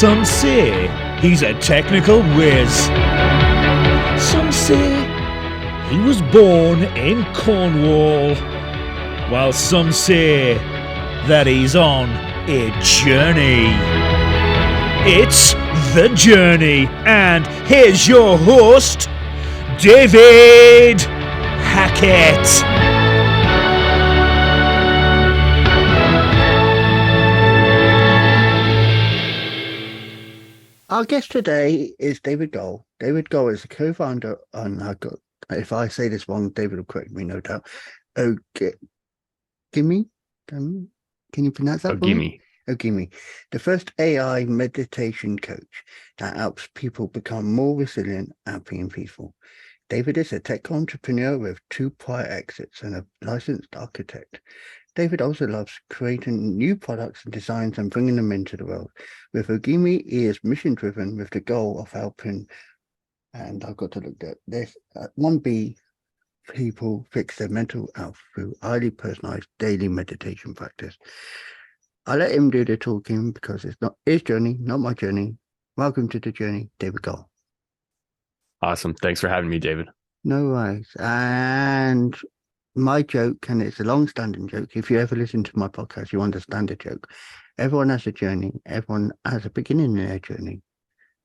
Some say he's a technical whiz. Some say he was born in Cornwall. While some say that he's on a journey. It's The Journey, and here's your host, David Hackett. Our guest today is David Goll. David Goll is a co-founder, and if I say this wrong, David will correct me, no doubt. Ogimi? Can you pronounce that for me? Ogimi, the first AI meditation coach that helps people become more resilient, happy, and peaceful. David is a tech entrepreneur with 2 prior exits and a licensed architect. David also loves creating new products and designs and bringing them into the world. With Ogimi, he is mission-driven with the goal of helping, and I've got to look at this, 1B people fix their mental health through highly personalized daily meditation practice. I'll let him do the talking because it's not his journey, not my journey. Welcome to The Journey, David Goll. Awesome. Thanks for having me, David. No worries. And my joke, and it's a long-standing joke, if you ever listen to my podcast, you understand the joke. Everyone has a journey. Everyone has a beginning in their journey.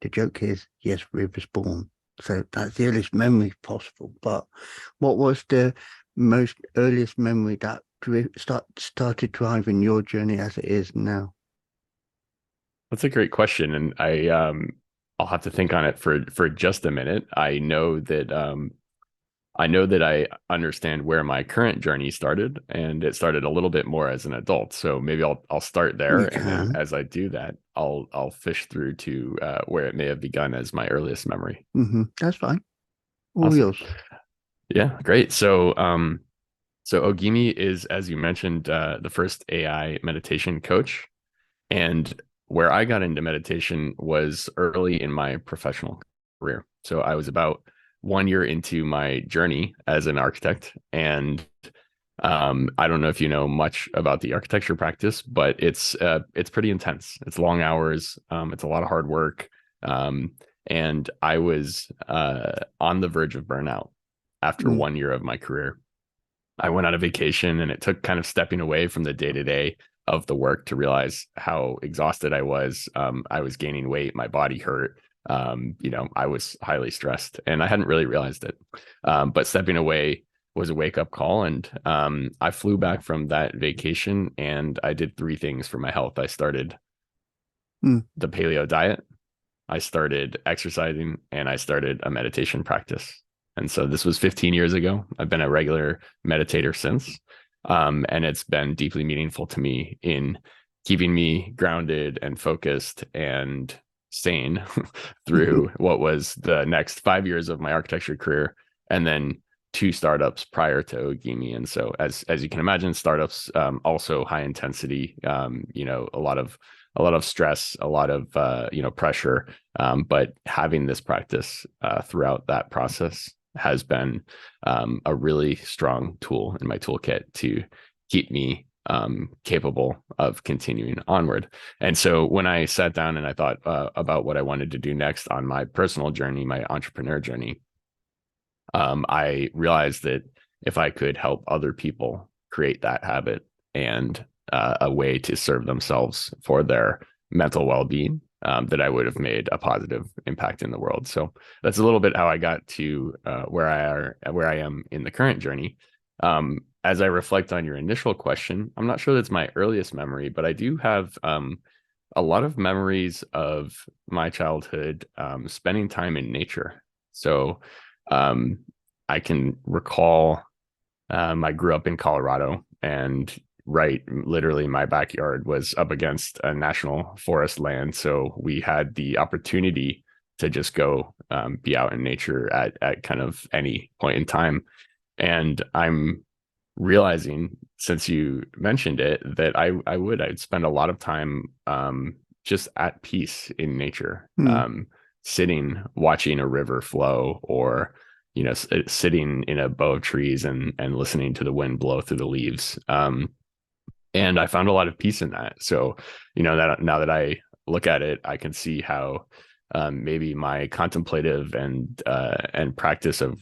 The joke is, yes, we were born. So that's the earliest memory possible. But what was the most earliest memory that started driving your journey as it is now? That's a great question, and I'll have to think on it for just a minute. I know that I understand where my current journey started, and it started a little bit more as an adult. So maybe I'll start there, and then as I do that, I'll fish through to where it may have begun as my earliest memory. That's fine. All yours. Yeah, great. So Ogimi is, as you mentioned, the first AI meditation coach, and where I got into meditation was early in my professional career. So I was about 1 year into my journey as an architect, and I don't know if you know much about the architecture practice, but it's pretty intense. It's long hours. It's a lot of hard work, and I was on the verge of burnout after 1 year of my career. I went on a vacation, and it took kind of stepping away from the day-to-day of the work to realize how exhausted I was. I was gaining weight. My body hurt. I was highly stressed, and I hadn't really realized it. But stepping away was a wake-up call, and I flew back from that vacation, and I did 3 things for my health. I started the paleo diet, I started exercising, and I started a meditation practice. And so this was 15 years ago. I've been a regular meditator since, and it's been deeply meaningful to me in keeping me grounded and focused and sane through what was the next 5 years of my architecture career, and then 2 startups prior to Ogimi. And so as you can imagine, startups, also high intensity, a lot of stress, a lot of pressure, but having this practice throughout that process has been a really strong tool in my toolkit to keep me capable of continuing onward. And so when I sat down and I thought about what I wanted to do next on my personal journey, my entrepreneur journey, I realized that if I could help other people create that habit and a way to serve themselves for their mental well-being, that I would have made a positive impact in the world. So that's a little bit how I got to where I am in the current journey. As I reflect on your initial question, I'm not sure that's my earliest memory, but I do have a lot of memories of my childhood spending time in nature. So I can recall I grew up in Colorado, and literally my backyard was up against a national forest land. So we had the opportunity to just go be out in nature at kind of any point in time. And I'm realizing, since you mentioned it, that I'd spend a lot of time just at peace in nature, sitting, watching a river flow, or sitting in a bow of trees and listening to the wind blow through the leaves. And I found a lot of peace in that. So, that now that I look at it, I can see how maybe my contemplative and practice of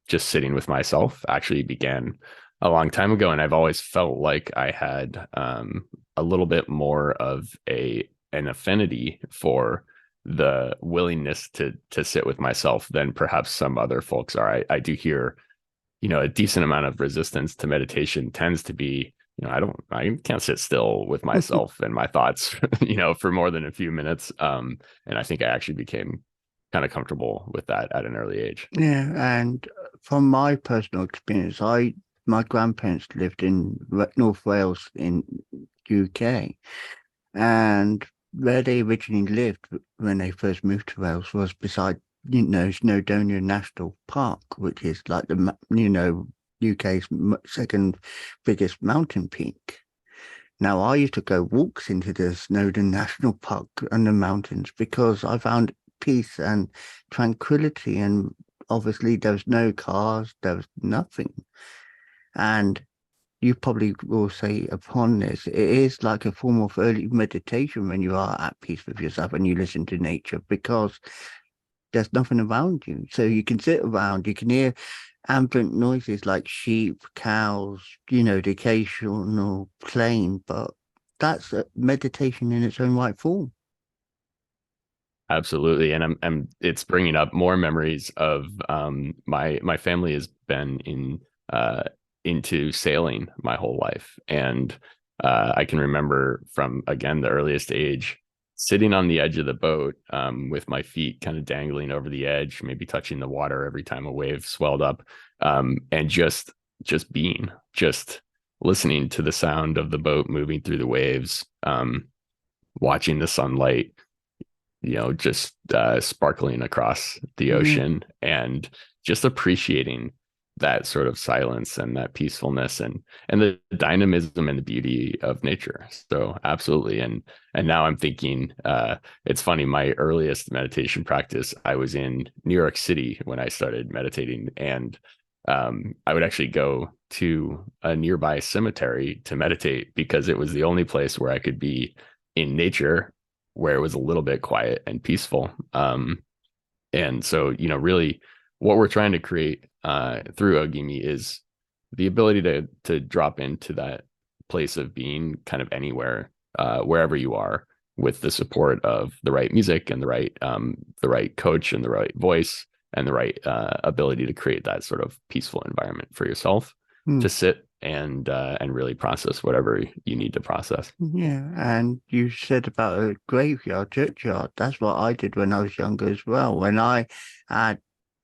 just sitting with myself actually began a long time ago. And I've always felt like I had a little bit more of an affinity for the willingness to sit with myself than perhaps some other folks are. I do hear, a decent amount of resistance to meditation tends to be, I can't sit still with myself and my thoughts, for more than a few minutes. And I think I actually became kind of comfortable with that at an early age. Yeah, and from my personal experience, my grandparents lived in North Wales in UK, and where they originally lived when they first moved to Wales was beside, Snowdonia National Park, which is like UK's second biggest mountain peak. Now, I used to go walks into the Snowdon National Park and the mountains because I found peace and tranquility, and obviously there was no cars, there was nothing. And you probably will say upon this, it is like a form of early meditation when you are at peace with yourself and you listen to nature, because there's nothing around you. So you can sit around, you can hear ambient noises like sheep, cows, the occasional plane, but that's a meditation in its own right form. Absolutely, and it's bringing up more memories of my family has been into sailing my whole life, and I can remember from, again, the earliest age, sitting on the edge of the boat with my feet kind of dangling over the edge, maybe touching the water every time a wave swelled up, and just listening to the sound of the boat moving through the waves, watching the sunlight, just sparkling across the ocean, and just appreciating that sort of silence and that peacefulness and the dynamism and the beauty of nature. So absolutely. And now I'm thinking, it's funny, my earliest meditation practice, I was in New York City when I started meditating, and I would actually go to a nearby cemetery to meditate because it was the only place where I could be in nature, where it was a little bit quiet and peaceful. And so, really what we're trying to create through Ogimi is the ability to drop into that place of being kind of anywhere, wherever you are, with the support of the right music and the right coach and the right voice and the right ability to create that sort of peaceful environment for yourself to sit and really process whatever you need to process. Yeah, and you said about a graveyard, churchyard. That's what I did when I was younger as well. When I had,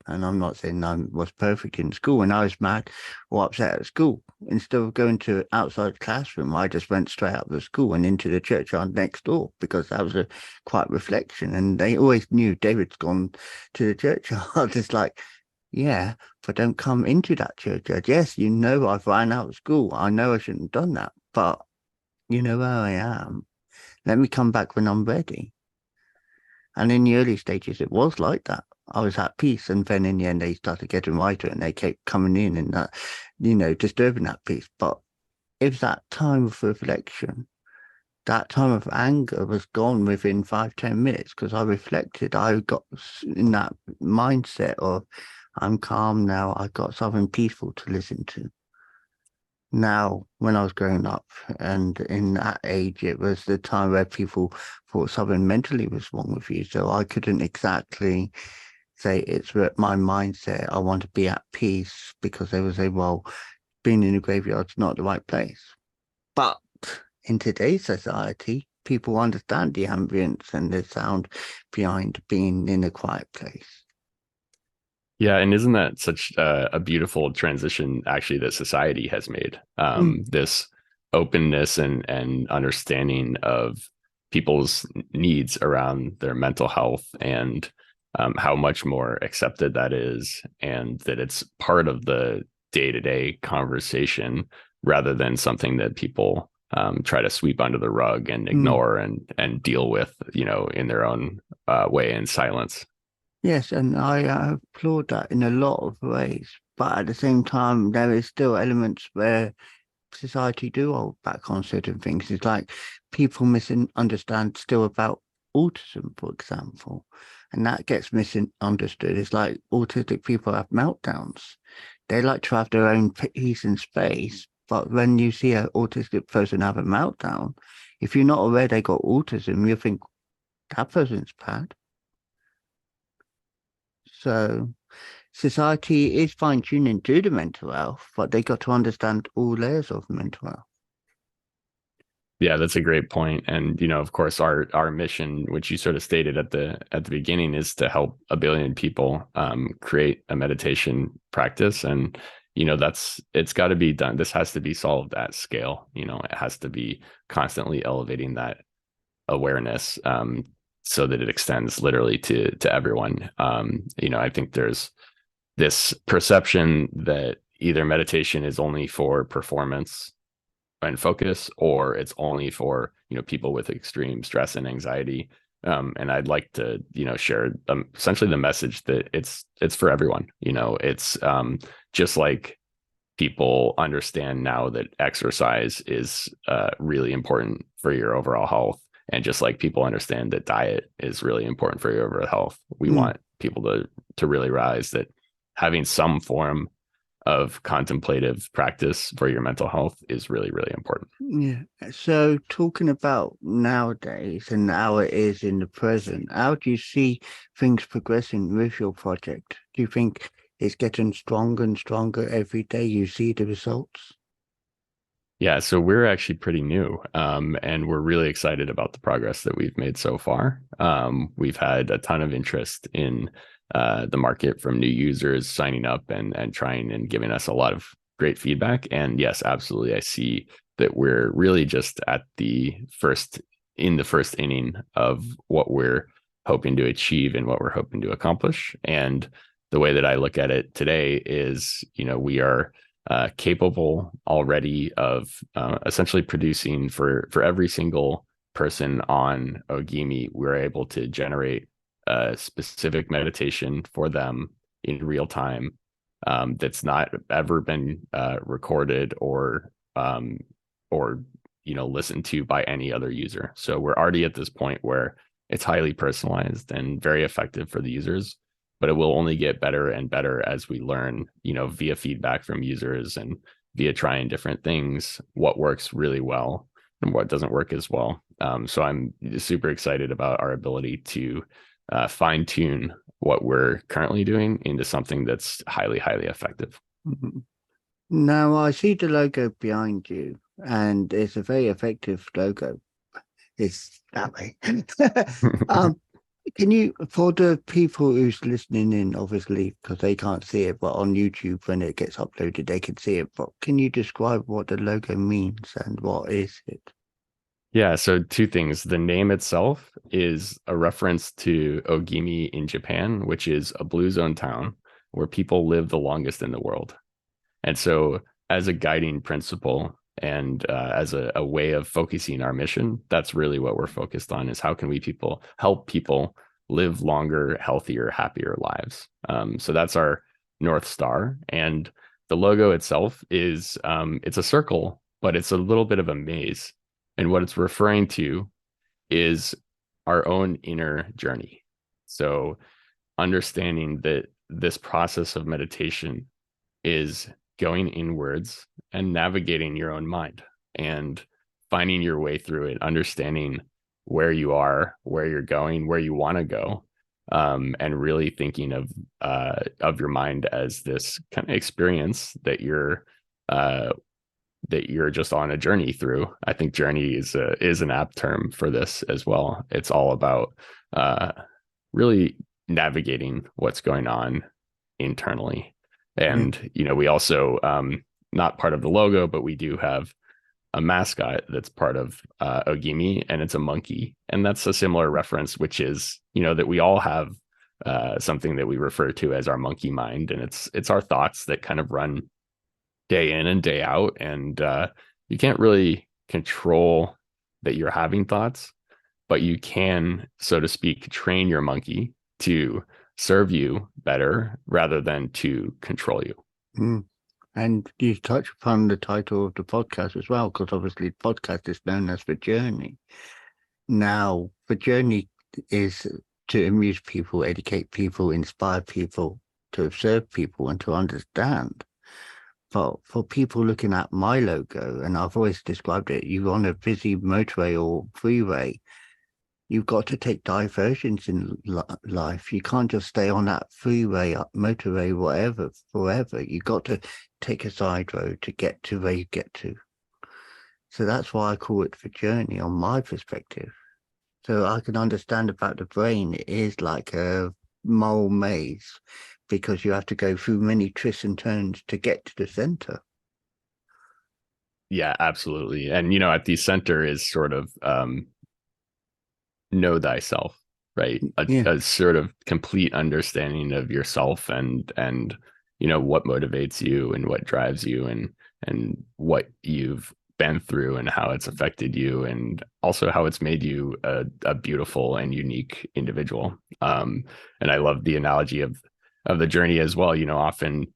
and I'm not saying I was perfect in school, when I was mad or upset at school, instead of going to outside classroom, I just went straight out of school and into the churchyard next door, because that was a quiet reflection. And they always knew David's gone to the churchyard. It's like, yeah, but don't come into that churchyard. Yes, I've ran out of school. I know I shouldn't have done that, but you know where I am. Let me come back when I'm ready. And in the early stages, it was like that. I was at peace, and then in the end, they started getting lighter, and they kept coming in and that, disturbing that peace. But if that time of reflection, that time of anger was gone within 5-10 minutes, because I reflected, I got in that mindset of, I'm calm now. I got something peaceful to listen to. Now, when I was growing up, and in that age, it was the time where people thought something mentally was wrong with you. So I couldn't exactly say it's my mindset. I want to be at peace, because they would say, well, being in a graveyard's not the right place. But in today's society, people understand the ambience and the sound behind being in a quiet place. Yeah, and isn't that such a beautiful transition, actually, that society has made? This openness and understanding of people's needs around their mental health, and how much more accepted that is, and that it's part of the day-to-day conversation rather than something that people try to sweep under the rug and ignore and deal with, in their own way, in silence. Yes, and I applaud that in a lot of ways. But at the same time, there is still elements where society do hold back on certain things. It's like people misunderstand still about autism, for example, and that gets misunderstood. It's like autistic people have meltdowns. They like to have their own peace and space, but when you see an autistic person have a meltdown, if you're not aware they got autism, you think that person's bad. So society is fine-tuning to the mental health, but they got to understand all layers of mental health. Yeah, that's a great point. And, of course, our mission, which you sort of stated at the beginning, is to help 1 billion people create a meditation practice. And, it's got to be done. This has to be solved at scale. It has to be constantly elevating that awareness so that it extends literally to everyone. I think there's this perception that either meditation is only for performance and focus, or it's only for people with extreme stress and anxiety. And I'd like to share essentially the message that it's for everyone. It's just like people understand now that exercise is really important for your overall health, and just like people understand that diet is really important for your overall health, we want people to really realize that having some form of contemplative practice for your mental health is really, really important. Yeah. So talking about nowadays and how it is in the present, how do you see things progressing with your project? Do you think it's getting stronger and stronger every day? You see the results? Yeah, so we're actually pretty new, and we're really excited about the progress that we've made so far. We've had a ton of interest in the market from new users signing up and trying and giving us a lot of great feedback. And yes, absolutely, I see that we're really just at the first inning of what we're hoping to achieve and what we're hoping to accomplish. And the way that I look at it today is, we are capable already of essentially producing for every single person on Ogimi. We're able to generate a specific meditation for them in real time that's not ever been recorded or listened to by any other user. So we're already at this point where it's highly personalized and very effective for the users, but it will only get better and better as we learn, via feedback from users and via trying different things, what works really well and what doesn't work as well. So I'm super excited about our ability to fine tune what we're currently doing into something that's highly, highly effective. Mm-hmm. Now I see the logo behind you, and it's a very effective logo. It's that way. Can you, for the people who's listening in, obviously, because they can't see it, but on YouTube, when it gets uploaded, they can see it. But can you describe what the logo means and what is it? Yeah, so two things. The name itself is a reference to Ogimi in Japan, which is a blue zone town where people live the longest in the world. And so as a guiding principle and as a way of focusing our mission, that's really what we're focused on, is how can we help people live longer, healthier, happier lives. So that's our North Star. And the logo itself is, it's a circle, but it's a little bit of a maze. And what it's referring to is our own inner journey. So understanding that this process of meditation is going inwards and navigating your own mind and finding your way through it, understanding where you are, where you're going, where you want to go, and really thinking of your mind as this kind of experience that you're just on a journey through. I think journey is an apt term for this as well. It's all about really navigating what's going on internally. And, we also, not part of the logo, but we do have a mascot that's part of Ogimi, and it's a monkey. And that's a similar reference, which is, that we all have something that we refer to as our monkey mind. And it's our thoughts that kind of run day in and day out. And you can't really control that you're having thoughts, but you can, so to speak, train your monkey to serve you better rather than to control you. And you touch upon the title of the podcast as well, because obviously the podcast is known as The Journey. Now, The Journey is to amuse people, educate people, inspire people, to observe people and to understand. But for people looking at my logo, and I've always described it, you're on a busy motorway or freeway, you've got to take diversions in life. You can't just stay on that freeway, motorway, whatever, forever. You've got to take a side road to get to where you get to. So that's why I call it The Journey on my perspective. So I can understand about the brain. It is like a moral maze because you have to go through many twists and turns to get to the center. Yeah, absolutely. And, at the center is sort of know thyself, right? A sort of complete understanding of yourself and what motivates you and what drives you and what you've been through and how it's affected you and also how it's made you a beautiful and unique individual. And I love the analogy of the journey as well. Often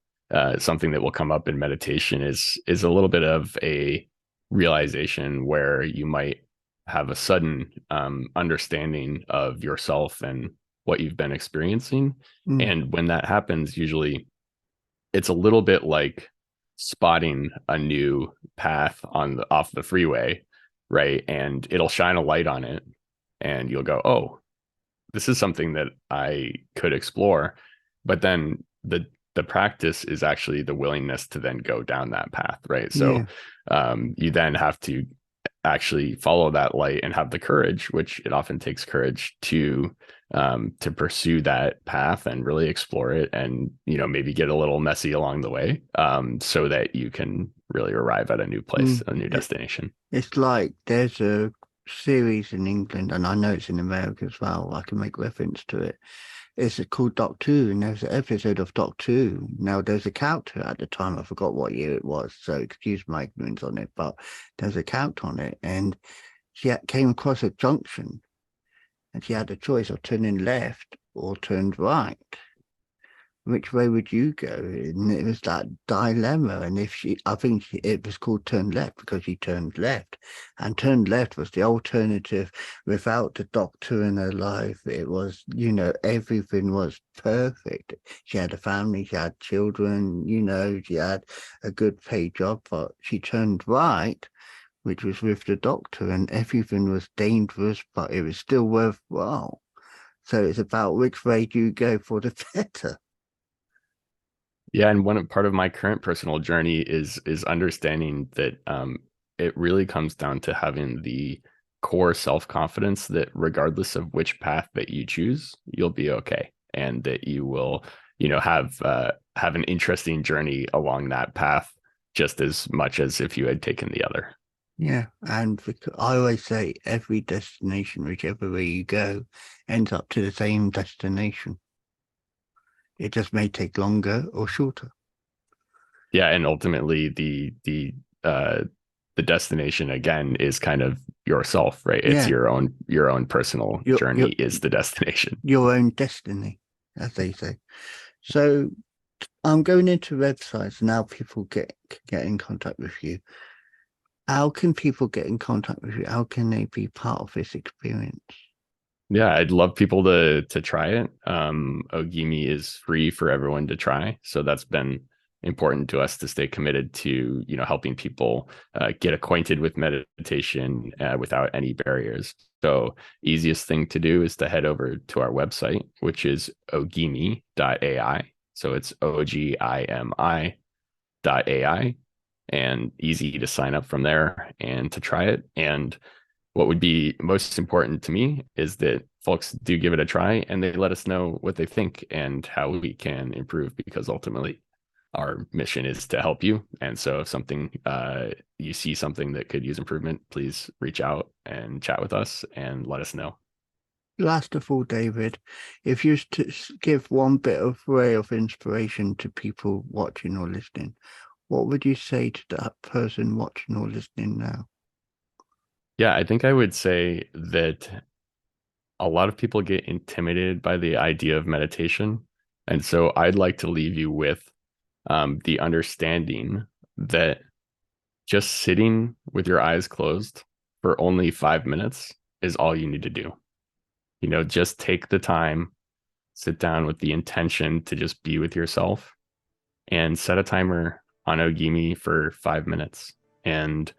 something that will come up in meditation is a little bit of a realization where you might have a sudden understanding of yourself and what you've been experiencing. And when that happens, usually it's a little bit like spotting a new path off the freeway, right? And it'll shine a light on it and you'll go, oh, this is something that I could explore. But then the practice is actually the willingness to then go down that path, right? So you then have to actually follow that light and have the courage, which it often takes courage to pursue that path and really explore it and maybe get a little messy along the way, so that you can really arrive at a new place, a new destination. It's like there's a series in England, and I know it's in America as well. I can make reference to it. It's called Doctor Who, and there's an episode of Doctor Who. Now, there's a character at the time, I forgot what year it was, so excuse my ignorance on it, but there's a character on it, and she came across a junction, and she had a choice of turning left or turned right. Which way would you go? And it was that dilemma. And it was called turn left because she turned left, and turned left was the alternative without the doctor in her life. It was, everything was perfect. She had a family, she had children, she had a good paid job, but she turned right, which was with the doctor, and everything was dangerous, but it was still worthwhile. So it's about which way do you go for the better. Yeah, and part of my current personal journey is understanding that it really comes down to having the core self-confidence that regardless of which path that you choose, you'll be okay, and that you will, have an interesting journey along that path just as much as if you had taken the other. Yeah, and I always say every destination, whichever way you go, ends up to the same destination. It just may take longer or shorter. Yeah, and ultimately the destination again is kind of yourself, right? It's your own personal journey is the destination. Your own destiny, as they say. So I'm going into websites now. People get in contact with you. How can people get in contact with you? How can they be part of this experience? Yeah, I'd love people to try it. Ogimi is free for everyone to try. So that's been important to us to stay committed to, helping people get acquainted with meditation without any barriers. So easiest thing to do is to head over to our website, which is ogimi.ai. So it's OGIMI.ai, and easy to sign up from there and to try it. And what would be most important to me is that folks do give it a try and they let us know what they think and how we can improve, because ultimately our mission is to help you. And so if you see something that could use improvement, please reach out and chat with us and let us know. Last of all, David, if you to give one bit of ray of inspiration to people watching or listening, what would you say to that person watching or listening now? Yeah, I think I would say that a lot of people get intimidated by the idea of meditation. And so I'd like to leave you with the understanding that just sitting with your eyes closed for only 5 minutes is all you need to do. Just take the time, sit down with the intention to just be with yourself, and set a timer on Ogimi for 5 minutes, and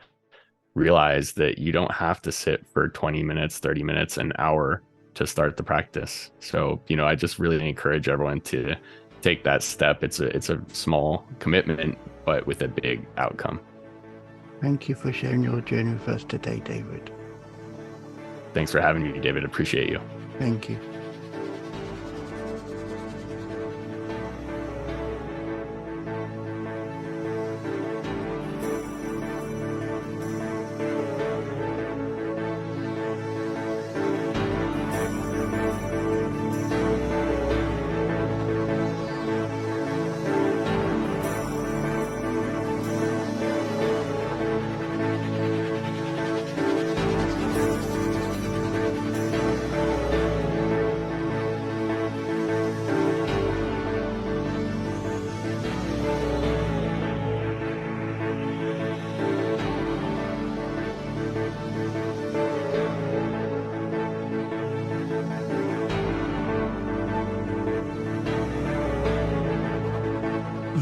realize that you don't have to sit for 20 minutes, 30 minutes, an hour to start the practice. So, I just really encourage everyone to take that step. It's a small commitment, but with a big outcome. Thank you for sharing your journey with us today, David. Thanks for having me, David. Appreciate you. Thank you.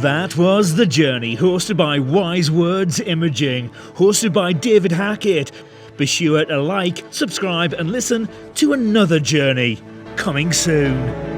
That was The Journey, hosted by Wise Words Imaging, hosted by David Hackett. Be sure to like, subscribe and listen to another journey coming soon.